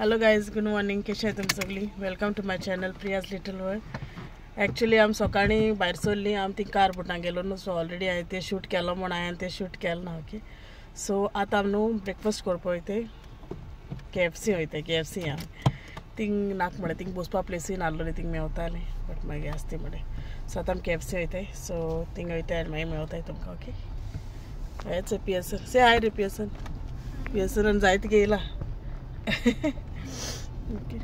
Hello guys, good morning. कशे तुम सगळी? Welcome to my channel Priya's little world. Actually आम सकाळी भायर सरली. आम ती कार बुटां गेलो न्हू, सो ऑलरेडी हांवें ते शूट केलो म्हूण हांवें ते शूट केलें ना. ओके, सो आतां आम न्हू ब्रेकफास्ट करपा वयताय. KFC वयताय. KFC हांव थिंग नाक म्हणे थिंग बसपा प्लेसूय नासलोली, थिंग मेवताली बट मागीर आसती म्हणे. सो आतां आमी KFC वयताय. सो थिंग वयताय आनी मागीर मेवताय तुमकां. ओके, हेच पियसन. से हाय रे पियसन. पियसनान जायत घेयला. ओके,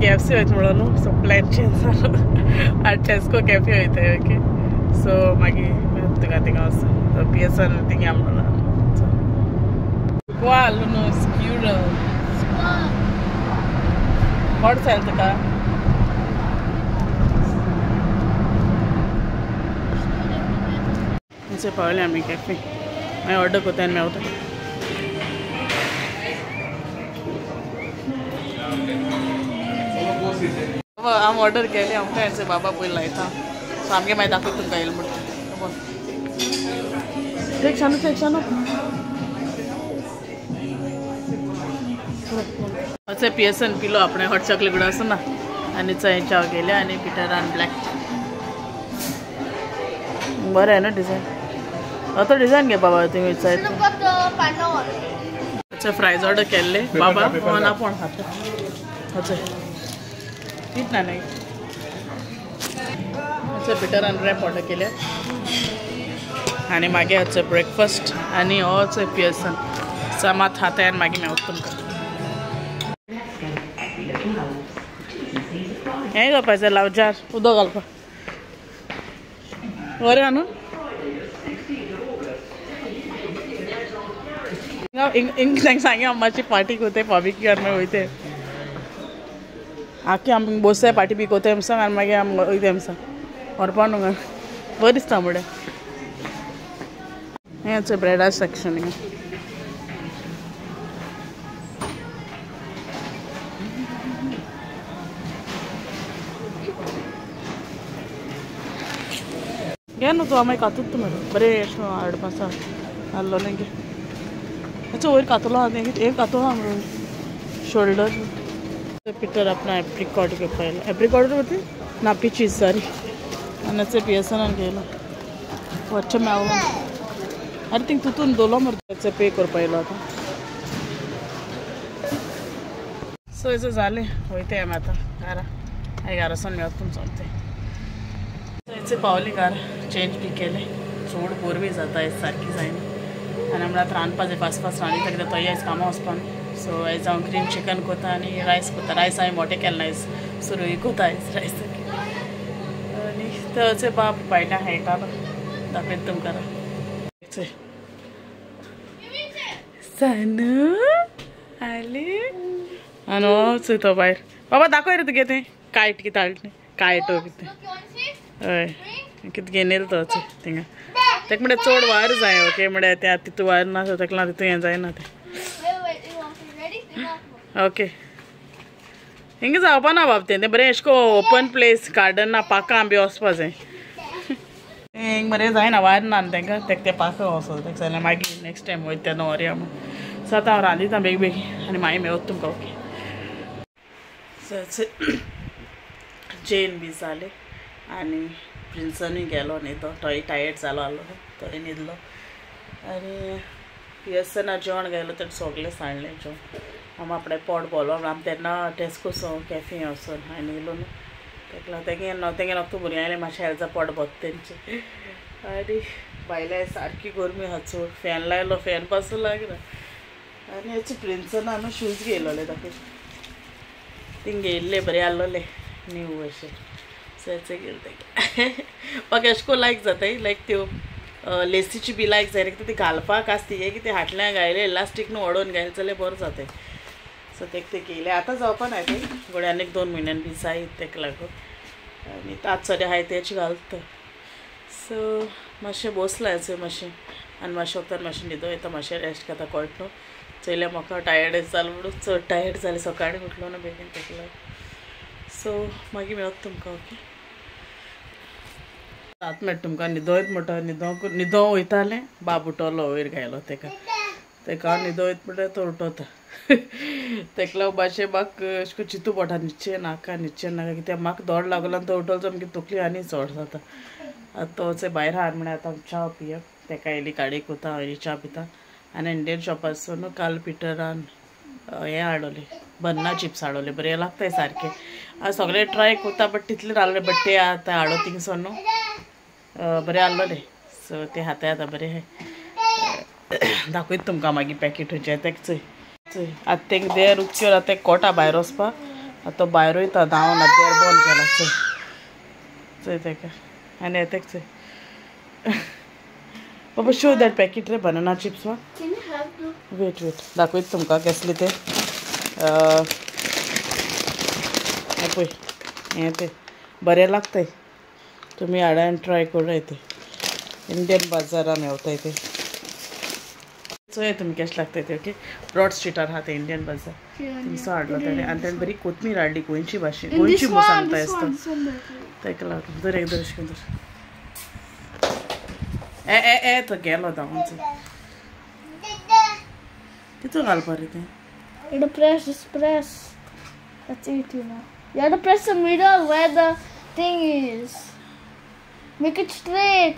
KFC वयता म्हणून न्हू, सो प्लॅन चेंज जालो. आतां टेस्को कॅफे वयताय. ओके, सो मागीर तुका थिंगा वचून तो पियसन थिंग या म्हणून वाल न्हू स्क्यूरल व्हॉट जाय तुका. अशें पावले आमी कॅफे. मागीर ऑर्डर कोत्ता आनी मेवता. आम ऑर्डर केली. आमकां हेंचे बाबा पयलीं लायता, सो आमगे मागीर दाखयता तुमकां येयला म्हणटा. एक शानू एक शानू असे पियसन पिलो आपणे हॉट चॉकलेट गुड आसूं ना आनी चंय चाव गेले आनी पिटर आनी ब्लॅक. बरें आहे ना डिझायन. तो डिझायन घे बाबा तुमी विचार. अच्छा फ्रायज ऑर्डर केल्ले बाबा ना पण खाता. अच्छा तीच ना नाही. अच्छा पिटर आनी रॅप ऑर्डर केले आनी मागीर अच्छा ब्रेकफास्ट आनी होच पियसन समात खाता आनी मागीर मेवता तुमकां. हें घालपाचें लावजार उदक घालपा. बरें आहा न्हू. तांकां सांगया मातशी पार्टी कोताय बार्बेक्यू आनी मागीर वयताय. आख्खी आमी बसताय पार्टी बी कोताय म्हणून सांग आनी मागीर आमी वयताय म्हणून सांग. व्हरपा न्हू गा बरें दिसता मुडे. हें ब्रेडा सेक्शन हिंगा. घे न्हू तूं मागीर कातूत तूं मरे बरें एश हाडपासा नासलोलें घे. अच्छा वयर कातलो आहा हें कातलो आहा मरे शोल्डर. पिटर अपना एप्रिकॉट घेवपा येयलो. एप्रिकॉट वरती ना पिचीस सॉरी. आनी हेचे पियसनान घेयलो. वच्चे मेवलो अरे थिंग तुतून दोलो मरे तेचे पे करपा येयलो आतां. सो हेचो जालें वयताय आमी आतां घरा. हांवें घरासून मेवता तुमचो वयताय. हेचे पावली घरा. चेंज बी केलें. चड बोर बी जाता आयज सारकी जायना आनी आमी आतां रांदपाचें फास्ट फास्ट रांदिता कित्याक तो आयज कामां वचपा न्हू. सो आयज हांव ग्रीन चिकन कोता आनी रायस कोता. रायस हांवें मोटें केलें आयज सुरय कोता आयज रायस. आनी थंयचे बाब भायल्यान खेळटालो दाखयता तुमकां. सानू आली आनी हो चोय तो भायर. बाबा दाखय रे तुगे तें कायट कितें हाडलें. कायट कितें हय कितें घेवन येयलो तो चोय थिंगा. तेका म्हणल्यार चड वार जाय. ओके म्हणल्यार तें आतां तितू वार ना तेका लागून तितू हें जायना तें. ओके हिंगा जावपा ना बाब तें बरें एशें कोन्न ओपन प्लेस गार्डना पाकां बी वचपा जाय. हिंग बरें जायना वार ना न्ही तेंकां तें पाकां वचों तेका जाल्यार मागीर नेक्स्ट टायम वयता तेन्ना व्हरया म्हूण. सो आतां हांव रांदिता बेगी बेगी आनी मागीर मेवता तुमकां. ओके सो जेन बी जालें आनी प्रिंसनूय गेलो न्हिदो. तोय टायर्ड जालो आसलो तोय न्हिदलो आनी पियसना जेवण गेलो तेणें सगलें सांडलें जेवण. आमी आपणें पोट भरलो आमी तेन्ना टेस्को कॅफे वचून हांवें येयलो न्हू तेका लागून तेंगे नोकतो भुरगीं आयलें मातशें हेल्जा पोट भरता तेंचें. आनी भायल्या सारकी गरमी आहा चड. फॅन लायलो फॅन पासूं लागना आनी हेचे प्रिंसना न्हू शूज घेयलोले दाखय थिंग घेयल्ले बरें आहलोले न्यू अशें. सो हेचे गेले तेगे म्हाका एशें कोन्न लायक जाताय लायक त्यो लेसीची बी लायक जाय कितें ती घालपाक आसती. हे कितें हाटल्यान घायले इलास्टीक न्हू ओडोन घायले जाल्यार बरें जाताय. सो तेका ते केले. आतां जावपा ना ते गोडे आनीक 2 म्हयन्यान बी जाय तेका लागून आनी आतां सद्या हाय तेच घालता. सो मातशें बसलां हेचें मातशें आनी मातशें वखदार मातशें न्हिदो येता मातशें रेस्ट घेता कळटा न्हू. चयल्यार म्हाका टायर्ड जालें म्हणून चड टायर्ड जालें सकाळीं उठलो ना बेगीन तेका लागून. सो मागीर मेवता तुमकां. ओके आतां मेळटा तुमकां न्हिदो येता म्हणटा. न्हिदो वयतालें बाब उठलो वयर घायलो तेका न्हिदो येता म्हणल्यार तो उठोता. तेका लागून मातशें म्हाका अशें करून चिंतू पडटा न्हिदचें नाका कित्याक म्हाका दोड लागलो तो उठलो सामकी तकली आनी चड जाता. आतां तो भायर हाड म्हण आतां च्या पियप तेका येयली गाडी कोता आनी च्या पिता. आनी इंडियन शॉपासून काल पिटरान हें हाडोलें बन्ना चिप्स हाडोले बरें लागताय सारकें. हांव सगळें ट्राय कोता बट तितलें जालें बट ते आतां हाडो थिंगसोन न्हू बरें आहलोलें सो ते हाताय आतां बरें आहाय. दाखयत तुमकां मागीर पॅकेट खंयचें तेका चोय चोय आतां तेंक देर उदक्योर आतां तें कोटा भायर वचपा आतां तो भायर वयता धांवन आतां देर बंद केला चोय चोय तेका आनी तेका चोय बाबा शो दॅट पॅकेट रे बनाना चिप्स वा वेट दाखयत तुमकां कसलें तें पळय हें तें बरें लागताय तुमी हाडा आनी ट्राय करूं ते इंडियन बाजारान मेवताय ते चोय तुमी कशें लागताय ते ओके. ब्रॉड स्ट्रीटार आहा ते इंडियन बाजार थिंगसो हाडलो ताणें आनी ताणें बरी कोथमीर हाडली गोंयची भाशेन गोंयची मो सांगताय आसता तेका लागून दर एक दर ए तो गेलो धांवन कितू घालपा रे तें. You have to press, just press. That's it, you know. You have to press the middle where the thing is. Make it straight.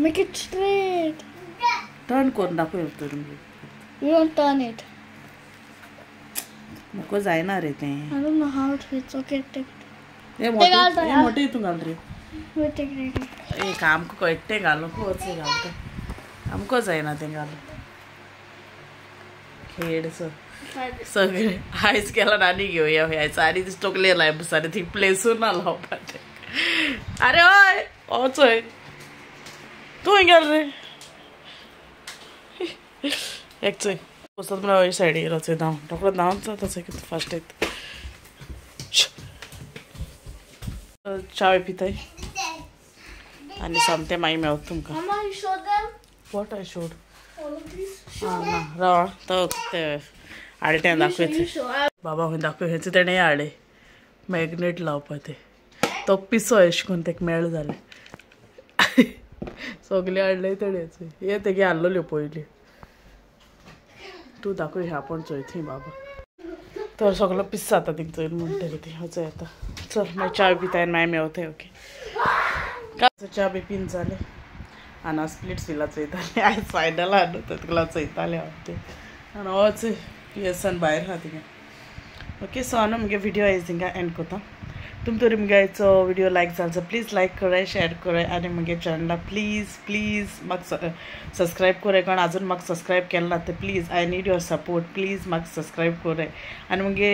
Make it straight. Turn करून दाखय तर You don't turn it. नको जायना रे तें. I don't know how it fits. Okay, take it. हे मोठे हितून घाल रे. Wait, take it. एक आमकां कट्टे घालो कोच घालता आमकां जायना तें घालून खेळ सगळे आयज केला आनी घेवया आयज आनी तकले लाय बसारी थी प्लेसून ना लावपा ते. अरे हय हो चोय तूं गेल रे एक चोय वचत म्हणल्यार सायडीर वचय धांवन रोकडो धांवन जाता कितें फास्ट येता. च्या पिताय आनी सामतें मागीर मेवता तुमकां. Mama, you showed them? What I showed All of these? ना राव तो तें हाडे तें दाखयत You show. बाबा खंय दाखय खंयचे तेणें हाडे मॅग्नेट लावपा ते तो पिसो अशें करून तेका मेळ जालें सगळे हाडले तेणेच हे तेगे हाडलोल्यो पयली तूं दाखय ह्या पण चोय थंय बाबा तर सगळो पिस जाता थिंग चोय म्हणटा ती वचय आतां चल मागीर च्या पिताय मागीर मेवताय ओके. च्या बी पिन जाले आनी स्प्लिट्स पिला चयताले आयज फायनल हाडून तेका चयताले हांव ते आनी होच पियर्सन भायर आहा थिंगा ओके. सो हांव मुगे व्हिडिओ आयज थिंगा एंड कोता. तुम तर मुगेचो व्हिडिओ लायक जालो प्लीज लायक कराय शेअर कराय आनी मुगे चॅनला प्लीज म्हाका सबस्क्रायब कराय कारण आजून म्हाका सबस्क्रायब केलें ना ते please I need your support please म्हाका सबस्क्रायब कराय आनी मुगे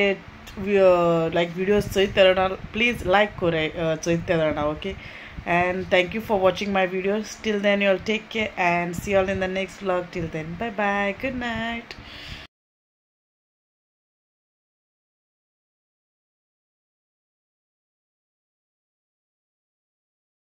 लायक व्हिडिओज चयत तेन्ना प्लीज लायक कराय चयत तेन्ना okay. And thank you for watching my videos. Till then, you all take care and see you all in the next vlog. Till then, bye bye. Good night.